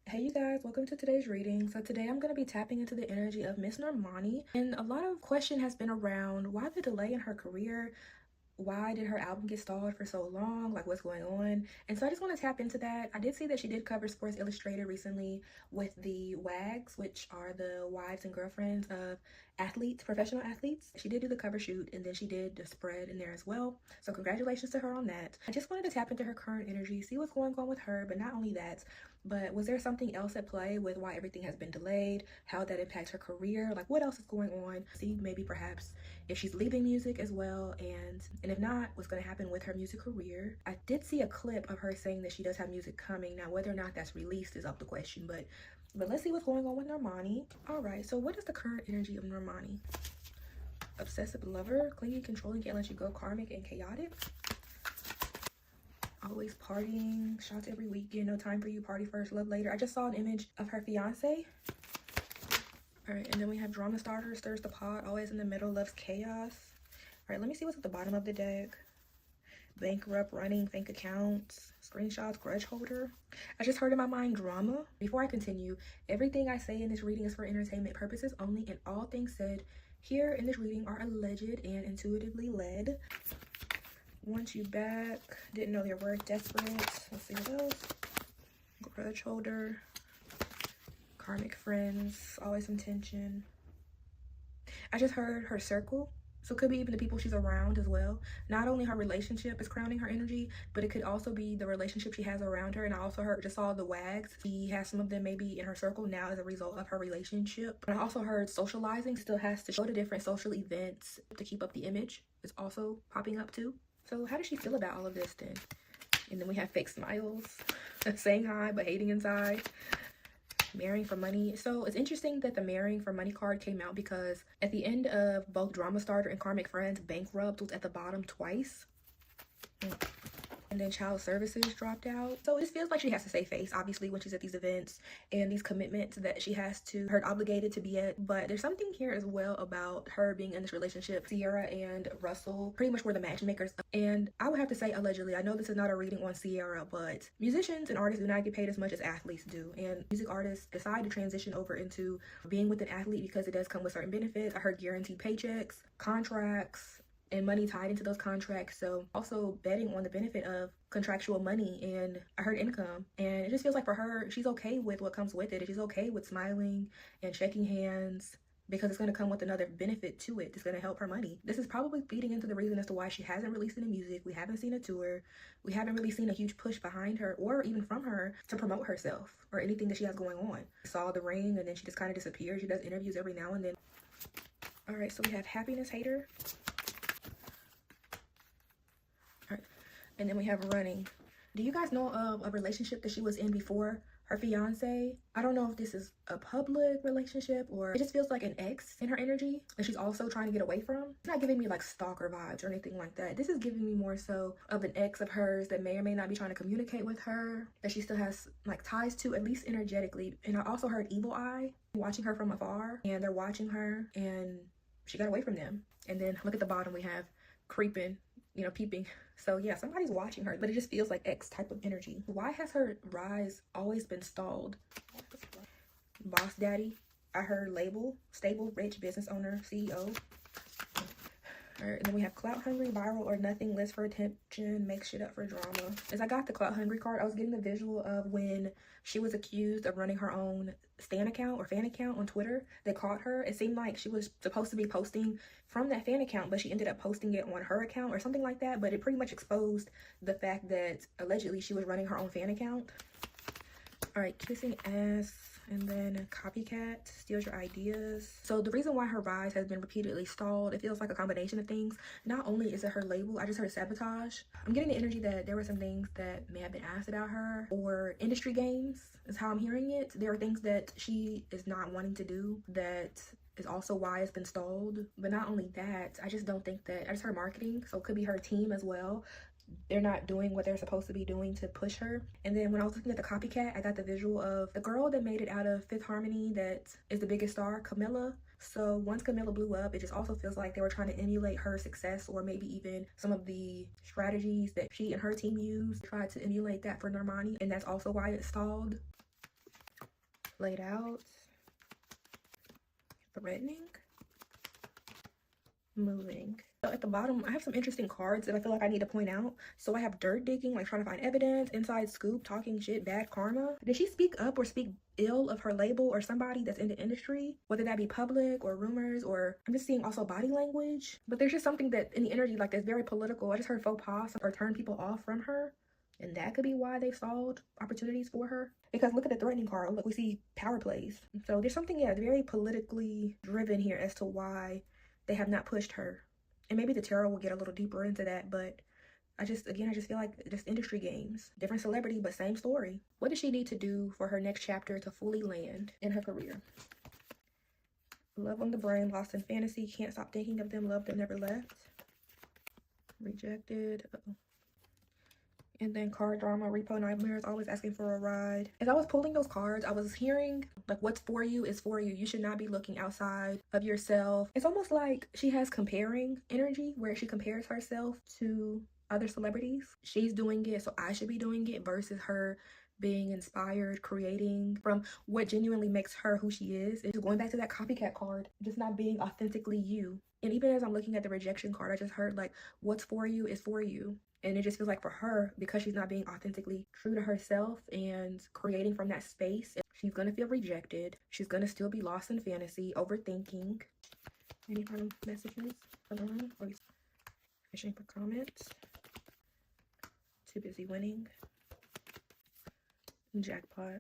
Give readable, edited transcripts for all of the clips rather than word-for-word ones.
Hey you guys, welcome to today's reading. So today I'm going to be tapping into the energy of Miss Normani, and a lot of question has been around why the delay in her career. Why did her album get stalled for so long? Like, what's going on? And so I just want to tap into that. I did see that she did cover Sports Illustrated recently with the WAGs, which are the wives and girlfriends of athletes, professional athletes. She did do the cover shoot, and then she did the spread in there as well. So congratulations to her on that. I just wanted to tap into her current energy, see what's going on with her, but not only that, but was there something else at play with why everything has been delayed, how that impacts her career, like what else is going on? See, maybe perhaps if she's leaving music as well, and if not, what's going to happen with her music career. I did see a clip of her saying that she does have music coming. Now whether or not that's released is up to question, but let's see what's going on with Normani. All right, so what is the current energy of Normani? Obsessive lover, clingy, controlling, can't let you go, karmic and chaotic. Always partying, shots every weekend, no time for you, party first, love later. I just saw an image of her fiance. All right, and then we have drama starter, stirs the pot, always in the middle, loves chaos. All right, let me see what's at the bottom of the deck. Bankrupt, running, fake accounts, screenshots, grudge holder. I just heard in my mind drama. Before I continue, everything I say in this reading is for entertainment purposes only, and all things said here in this reading are alleged and intuitively led. Want you back, didn't know your worth, desperate. Let's see what else. Grudge holder, karmic friends, always some tension. I just heard her circle, so it could be even the people she's around as well. Not only her relationship is crowning her energy, but it could also be the relationship she has around her. And I also just saw the WAGs. She has some of them maybe in her circle now as a result of her relationship. But I also heard socializing, still has to go to different social events to keep up the image. It's also popping up too. So how does she feel about all of this then? And then we have fake smiles, saying hi but hating inside. Marrying for money. So it's interesting that the marrying for money card came out because at the end of both drama starter and karmic friends, bankrupt was at the bottom twice. And then child services dropped out. So it feels like she has to save face, obviously, when she's at these events and these commitments that she has to, her obligated to be at. But there's something here as well about her being in this relationship. Sierra and Russell pretty much were the matchmakers. And I would have to say allegedly, I know this is not a reading on Sierra, but musicians and artists do not get paid as much as athletes do. And music artists decide to transition over into being with an athlete because it does come with certain benefits. I heard guaranteed paychecks, contracts, and money tied into those contracts. So also betting on the benefit of contractual money, and I heard income. And it just feels like for her, she's okay with what comes with it. And she's okay with smiling and shaking hands because it's going to come with another benefit to it. It's going to help her money. This is probably feeding into the reason as to why she hasn't released any music. We haven't seen a tour. We haven't really seen a huge push behind her or even from her to promote herself or anything that she has going on. We saw the ring and then she just kind of disappeared. She does interviews every now and then. All right, so we have happiness hater. And then we have running. Do you guys know of a relationship that she was in before her fiance? I don't know if this is a public relationship or it just feels like an ex in her energy that she's also trying to get away from. It's not giving me like stalker vibes or anything like that. This is giving me more so of an ex of hers that may or may not be trying to communicate with her, that she still has like ties to, at least energetically. And I also heard evil eye watching her from afar, and they're watching her and she got away from them. And then look at the bottom, we have creeping, you know, peeping. So yeah, somebody's watching her, but it just feels like X type of energy. Why has her rise always been stalled? Boss daddy. I heard label, stable, rich, business owner, CEO. All right, and then we have clout hungry, viral or nothing, lives for attention, makes shit up for drama. As I got the clout hungry card, I was getting the visual of when she was accused of running her own stan account or fan account on Twitter. They caught her. It seemed like she was supposed to be posting from that fan account, but she ended up posting it on her account or something like that. But it pretty much exposed the fact that allegedly she was running her own fan account. All right, kissing ass, and then copycat, steals your ideas. So the reason why her rise has been repeatedly stalled, it feels like a combination of things. Not only is it her label, I just heard sabotage. I'm getting the energy that there were some things that may have been asked about her, or industry games is how I'm hearing it. There are things that she is not wanting to do that is also why it's been stalled. But not only that, I just don't think that, I just heard marketing, so it could be her team as well. They're not doing what they're supposed to be doing to push her. And then when I was looking at the copycat, I got the visual of the girl that made it out of Fifth Harmony that is the biggest star, Camilla. So once Camilla blew up, it just also feels like they were trying to emulate her success, or maybe even some of the strategies that she and her team used, tried to emulate that for Normani, and that's also why it stalled. laid out, threatening, moving. So at the bottom, I have some interesting cards that I feel like I need to point out. So I have dirt digging, like trying to find evidence, inside scoop, talking shit, bad karma. Did she speak up or speak ill of her label or somebody that's in the industry? Whether that be public or rumors, or I'm just seeing also body language. But there's just something that in the energy like that's very political. I just heard faux pas or turn people off from her. And that could be why they stalled opportunities for her. Because look at the threatening card. Look, we see power plays. So there's something, yeah, very politically driven here as to why they have not pushed her. And maybe the tarot will get a little deeper into that, but I just feel like just industry games. Different celebrity, but same story. What does she need to do for her next chapter to fully land in her career? Love on the brain, lost in fantasy, can't stop thinking of them, love that never left. Rejected. Uh-oh. And then card drama, repo nightmares, always asking for a ride. As I was pulling those cards, I was hearing like what's for you is for you. You should not be looking outside of yourself. It's almost like she has comparing energy where she compares herself to other celebrities. She's doing it, so I should be doing it, versus her being inspired, creating from what genuinely makes her who she is. It's going back to that copycat card, just not being authentically you. And even as I'm looking at the rejection card, I just heard like what's for you is for you. And it just feels like for her, because she's not being authentically true to herself and creating from that space, she's going to feel rejected. She's going to still be lost in fantasy, overthinking. Any final messages for Normani? Or fishing for comments? Too busy winning. Jackpot.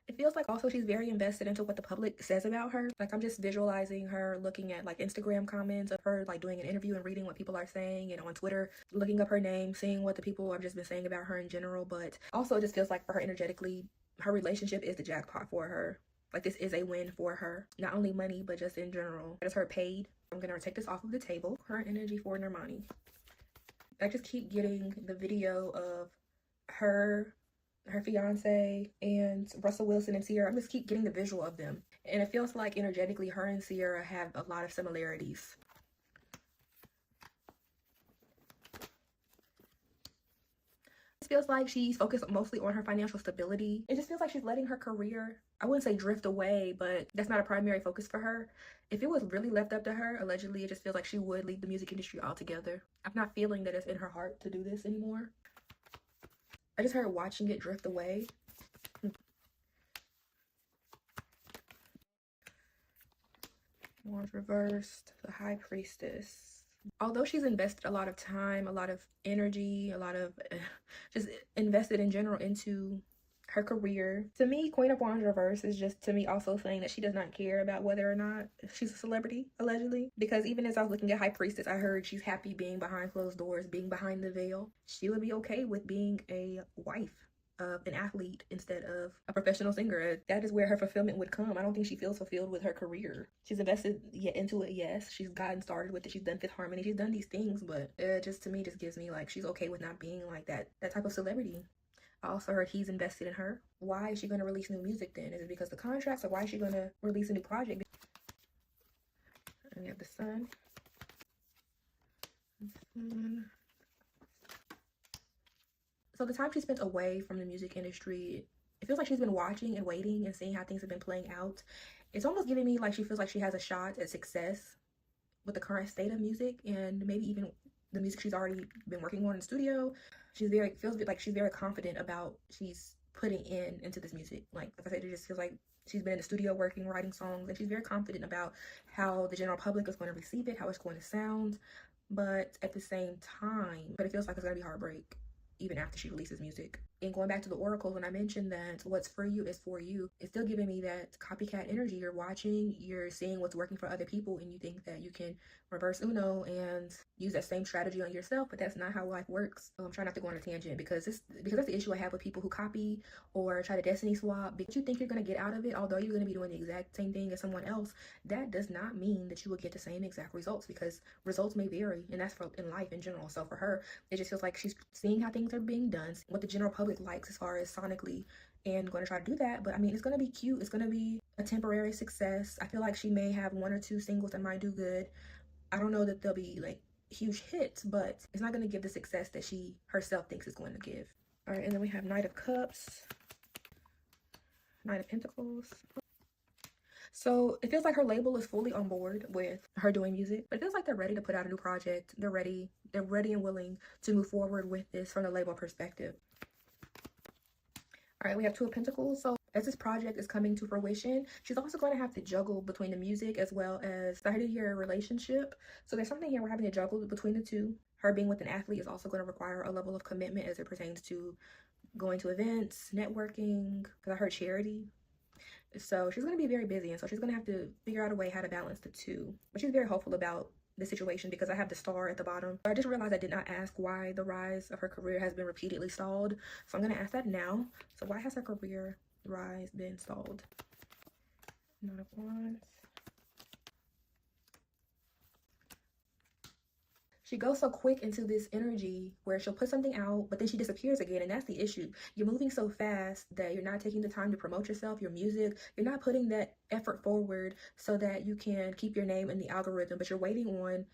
It feels like also she's very invested into what the public says about her. Like I'm just visualizing her looking at like Instagram comments of her like doing an interview and reading what people are saying, and on Twitter looking up her name, seeing what the people have just been saying about her in general. But also it just feels like for her energetically, her relationship is the jackpot for her. Like this is a win for her. Not only money, but just in general. It is her paid. I'm gonna take this off of the table. Current energy for Normani. I just keep getting the video of her fiance and Russell Wilson and Sierra. I just keep getting the visual of them, and it feels like energetically her and Sierra have a lot of similarities. It feels like she's focused mostly on her financial stability. It just feels like she's letting her career, I wouldn't say drift away, but that's not a primary focus for her. If it was really left up to her, allegedly, it just feels like she would leave the music industry altogether. I'm not feeling that it's in her heart to do this anymore. I just heard watching it drift away. Wands reversed, the High Priestess. Although she's invested a lot of time, a lot of energy, a lot of just invested in general into her career. To me, Queen of Wands reverse is just to me also saying that she does not care about whether or not she's a celebrity, allegedly. Because even as I was looking at High Priestess, I heard she's happy being behind closed doors, being behind the veil. She would be okay with being a wife of an athlete instead of a professional singer. That is where her fulfillment would come. I don't think she feels fulfilled with her career. She's invested into it, yes. She's gotten started with it. She's done Fifth Harmony. She's done these things, but it just to me just gives me like she's okay with not being like that type of celebrity. I also heard he's invested in her. Why is she going to release new music then? Is it because of the contracts, or why is she going to release a new project? And we have the Sun. So the time she spent away from the music industry, it feels like she's been watching and waiting and seeing how things have been playing out. It's almost giving me like she feels like she has a shot at success with the current state of music, and maybe even the music she's already been working on in the studio. Feels like she's very confident about she's putting into this music. Like I said, it just feels like she's been in the studio working, writing songs, and she's very confident about how the general public is going to receive it, how it's going to sound. But at the same time, it feels like it's going to be heartbreak even after she releases music. And going back to the oracles, when I mentioned that what's for you is for you, it's still giving me that copycat energy. You're watching, you're seeing what's working for other people, and you think that you can reverse Uno and use that same strategy on yourself, but that's not how life works. I'm trying not to go on a tangent because that's the issue I have with people who copy or try to destiny swap. Because you think you're going to get out of it, although you're going to be doing the exact same thing as someone else, that does not mean that you will get the same exact results, because results may vary, and that's for in life in general. So for her, it just feels like she's seeing how things are being done, what the general public likes as far as sonically, and going to try to do that. But I mean, it's going to be cute. It's going to be a temporary success. I feel like she may have 1 or 2 singles that might do good. I don't know that they'll be like huge hits, but it's not going to give the success that she herself thinks it's going to give. All right, and then we have Knight of Cups, Nine of Pentacles. So it feels like her label is fully on board with her doing music, but it feels like they're ready to put out a new project. They're ready and willing to move forward with this from the label perspective. All right, we have Two of Pentacles. So as this project is coming to fruition, she's also going to have to juggle between the music as well as the her relationship. So there's something here we're having to juggle between the two. Her being with an athlete is also going to require a level of commitment as it pertains to going to events, networking, because I heard charity. So she's going to be very busy, and so she's going to have to figure out a way how to balance the two. But she's very hopeful about the situation because I have the star at the bottom. I just realized I did not ask why the rise of her career has been repeatedly stalled. So I'm going to ask that now. So why has her career rise been stalled? Nine of Wands. She goes so quick into this energy where she'll put something out, but then she disappears again. And that's the issue. You're moving so fast that you're not taking the time to promote yourself, your music. You're not putting that effort forward so that you can keep your name in the algorithm, but you're waiting on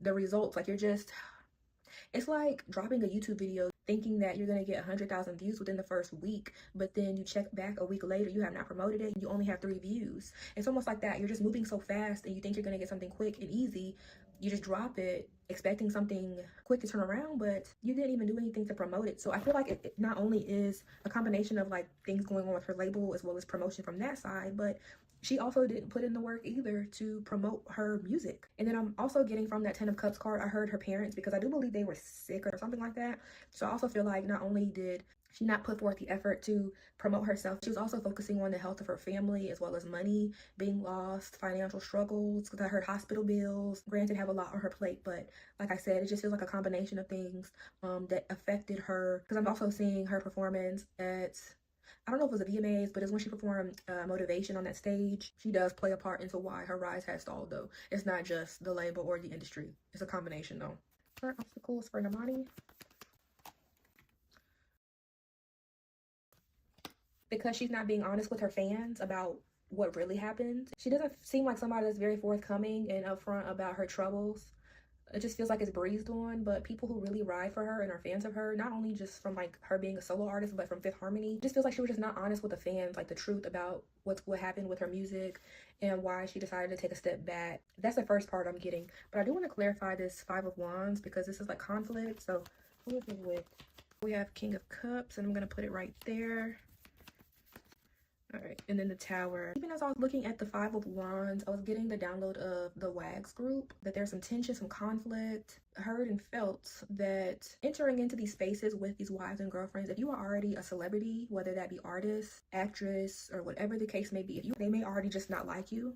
the results. Like it's like dropping a YouTube video thinking that you're going to get 100,000 views within the first week, but then you check back a week later, you have not promoted it, and you only have 3 views. It's almost like that. You're just moving so fast and you think you're going to get something quick and easy. You just drop it expecting something quick to turn around, but you didn't even do anything to promote it. So I feel like it not only is a combination of like things going on with her label as well as promotion from that side, but she also didn't put in the work either to promote her music. And then I'm also getting from that 10 of Cups card, I heard her parents, because I do believe they were sick or something like that. So I also feel like not only did she not put forth the effort to promote herself, she was also focusing on the health of her family as well as money being lost, financial struggles, because I heard hospital bills. Granted, have a lot on her plate, but like I said, it just feels like a combination of things that affected her. Because I'm also seeing her performance at, I don't know if it was a VMAs, but it's when she performed Motivation on that stage. She does play a part into why her rise has stalled, though. It's not just the label or the industry. It's a combination, though. Current obstacles for Normani. Because she's not being honest with her fans about what really happened. She doesn't seem like somebody that's very forthcoming and upfront about her troubles. It just feels like it's breezed on, but people who really ride for her and are fans of her, not only just from like her being a solo artist, but from Fifth Harmony, just feels like she was just not honest with the fans, like the truth about what happened with her music and why she decided to take a step back. That's the first part I'm getting. But I do want to clarify this Five of Wands because this is like conflict. So who is it with? We have King of Cups, and I'm going to put it right there. All right, and then the Tower. Even as I was looking at the Five of Wands, I was getting the download of the WAGs group, that there's some tension, some conflict. Heard and felt that entering into these spaces with these wives and girlfriends, if you are already a celebrity, whether that be artist, actress, or whatever the case may be, they may already just not like you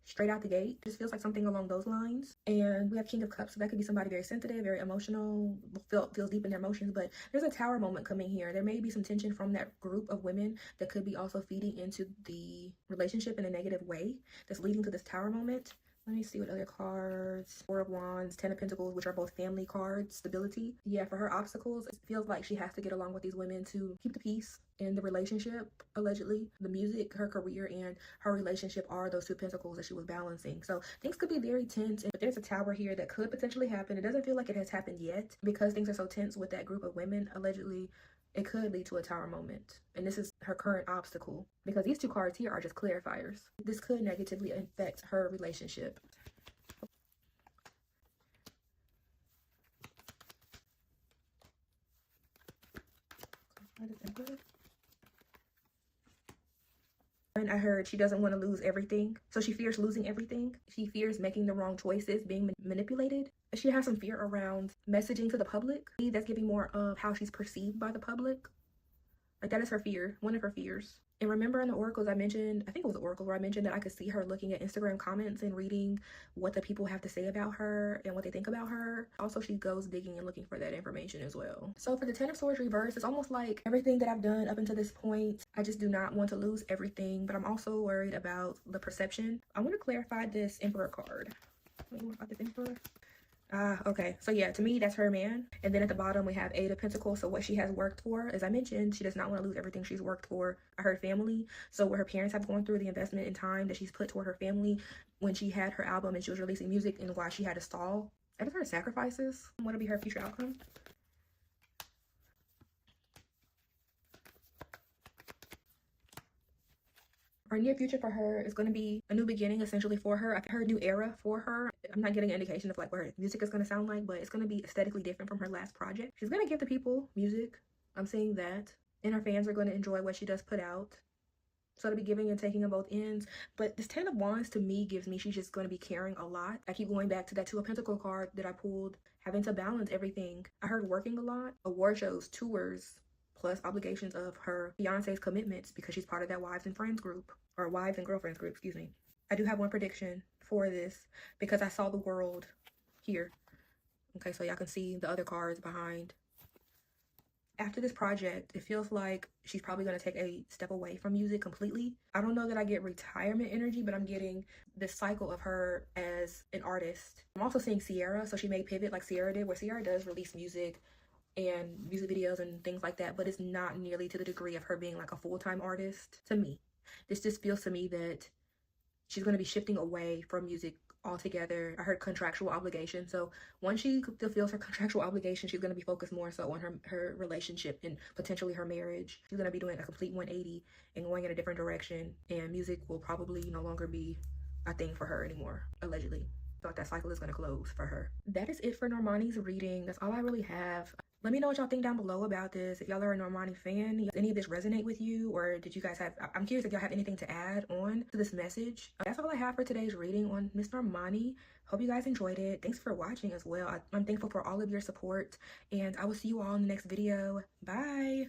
straight out the gate. Just feels like something along those lines. And we have King of Cups, so that could be somebody very sensitive, very emotional, feels deep in their emotions. But there's a Tower moment coming here. There may be some tension from that group of women that could be also feeding into the relationship in a negative way that's leading to this Tower moment. Let me see what other cards. Four of Wands, 10 of Pentacles, which are both family cards, stability. Yeah, for her obstacles, it feels like she has to get along with these women to keep the peace in the relationship, allegedly. The music, her career, and her relationship are those 2 pentacles that she was balancing. So things could be very tense, but there's a Tower here that could potentially happen. It doesn't feel like it has happened yet because things are so tense with that group of women, allegedly. It could lead to a Tower moment. And this is her current obstacle because these 2 cards here are just clarifiers. This could negatively affect her relationship. And I heard she doesn't want to lose everything. So she fears losing everything. She fears making the wrong choices, being manipulated. She has some fear around messaging to the public. That's giving more of how she's perceived by the public. Like that is her fear, one of her fears. And remember in the oracles I mentioned, I think it was the oracle where I mentioned that I could see her looking at Instagram comments and reading what the people have to say about her and what they think about her. Also, she goes digging and looking for that information as well. So for the 10 of Swords reverse, it's almost like everything that I've done up until this point, I just do not want to lose everything, but I'm also worried about the perception. I want to clarify this Emperor card. What about this Emperor? Okay, so yeah, to me that's her man. And then at the bottom we have 8 of Pentacles. So what she has worked for, as I mentioned, she does not want to lose everything she's worked for. Her family, so what her parents have gone through, the investment in time that she's put toward her family when she had her album and she was releasing music, and why she had to stall. That is her sacrifices. What will be her future outcome? Our near future for her is going to be a new beginning, essentially, for her. I've heard new era for her. I'm not getting an indication of like what her music is going to sound like, but it's going to be aesthetically different from her last project. She's going to give the people music. I'm seeing that. And her fans are going to enjoy what she does put out. So to be giving and taking on both ends. But this 10 of Wands to me gives me she's just going to be caring a lot. I keep going back to that 2 of Pentacles card that I pulled, having to balance everything. I heard working a lot, award shows, tours, plus obligations of her fiance's commitments because she's part of that wives and friends group, or wives and girlfriends group, excuse me. I do have one prediction for this because I saw the world here. Okay, so y'all can see the other cards behind. After this project, it feels like she's probably going to take a step away from music completely. I don't know that I get retirement energy, but I'm getting this cycle of her as an artist. I'm also seeing Sierra, so she may pivot like Sierra did, where Sierra does release music and music videos and things like that, but it's not nearly to the degree of her being like a full-time artist to me. This just feels to me that she's going to be shifting away from music altogether. I heard contractual obligation. So once she fulfills her contractual obligation, she's going to be focused more so on her relationship and potentially her marriage. She's going to be doing a complete 180 and going in a different direction. And music will probably no longer be a thing for her anymore, allegedly. I thought that cycle is going to close for her. That is it for Normani's reading. That's all I really have. Let me know what y'all think down below about this. If y'all are a Normani fan, does any of this resonate with you? Or did you guys have, I'm curious if y'all have anything to add on to this message. That's all I have for today's reading on Miss Normani. Hope you guys enjoyed it. Thanks for watching as well. I'm thankful for all of your support. And I will see you all in the next video. Bye.